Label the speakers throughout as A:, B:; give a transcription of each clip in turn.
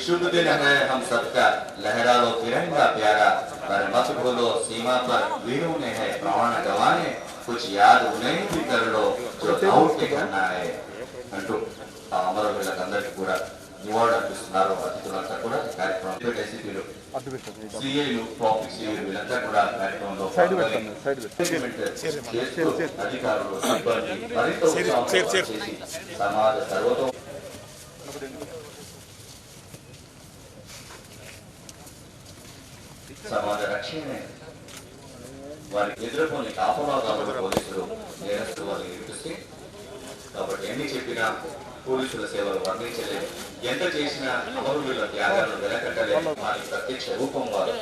A: शुभ दिन है हम सबका, लहरा लो तिरंगा प्यारा, पर मत भूलो सीमा पर वीरों ने है प्राण गंवाए, कुछ याद उन्हें भी कर लो जो आउट के करना है अंटू అమరవీరులందరికీ కూడా నివాళులు అర్పిస్తున్నారు. అతిథులంతా కూడా కార్యక్రమం ఎస్సీపీలు, సిఐలు, ట్రాఫిక్ సిఐలు వీళ్ళంతా కూడా కార్యక్రమంలో అధికారులు, సిబ్బంది మరింత ఉత్సాహం చేసి సమాజ సర్వతో సమాజ రక్షణే వారికి ఎదుర్కొని కాపలాదారులు పోలీసులు నేరస్తులు వారిని నిరూపిస్తే కాబట్టి ఎన్ని చెప్పినా పోలీసుల సేవలు వర్ణించలేదు. ఎంత చేసినా అమరవీరుల త్యాగాలను వెలకట్టలేదు. వారి ప్రత్యక్ష రూపం వారు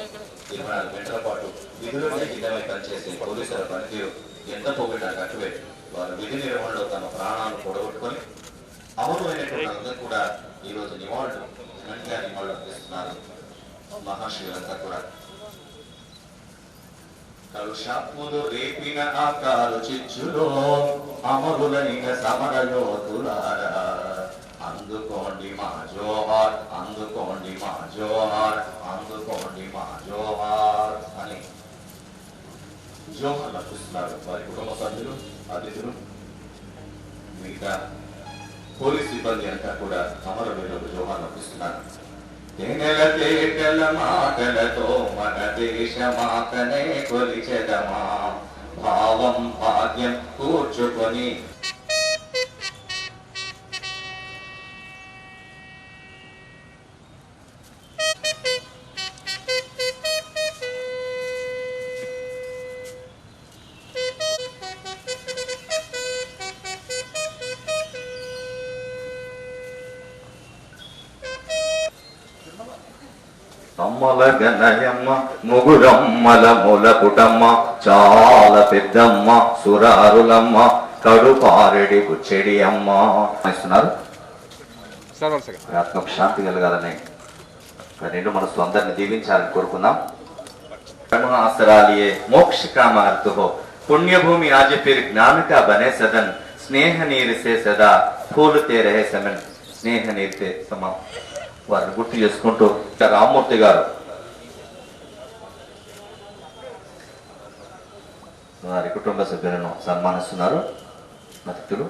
A: 24 గంటల పాటు విధులపై హితమై పనిచేసే పోలీసుల పనితీరు ఎంత పొగిడా కట్టువే. వారు విధి నిర్వహణలో తమ ప్రాణాలను పొడగొట్టుకొని అమరులైనటువంటి అందరూ కూడా ఈరోజు నివాళులు ఘనంగా నివాళులు అందిస్తున్నారు. మహాశివులంతా కూడా కలుషాత్ములు రేపిన ఆకారు చిచ్చులో అమరులైన సమరయోధులారా, అందుకోండి మా జోహార్, అందుకోండి మా జోహార్, అందుకోండి మా జోహార్ అని జోహార్ అర్పిస్తున్నారు. వారి కుటుంబ సభ్యులు, అతిథులు, మిగతా పోలీస్ సిబ్బంది అంతా కూడా అమరవీరులకు జోహార్ అర్పిస్తున్నారు. తేనెల తేటల మాటలతో మన దేశమాతనే కొలిచెదమా, భావం భాగ్యం కూర్చుకొని అమ్మల గనయమ్మ ముగురమ్మల ములపుటమ్మ, చాలా పెద్దమ్మ సురారులమ్మ, కడుపారెడి గుచ్చెడి అమ్మ ఇస్తున్నారు. ఆత్మకు శాంతి కలగాలని రెండు మనసు అందరిని దీవించాలని కోరుకుందాం. ఆసరాలియే మోక్ష కామ अर्थ हो, पुण्यभूमि आज फिर ज्ञान का बने सदन, स्नेह नीर से सदा फूलते रहे समन, स्नेह नीर से समम. వారిని గుర్తు చేసుకుంటూ రామ్మూర్తి గారు వారి కుటుంబ సభ్యులను సన్మానిస్తున్నారు. అతిథులు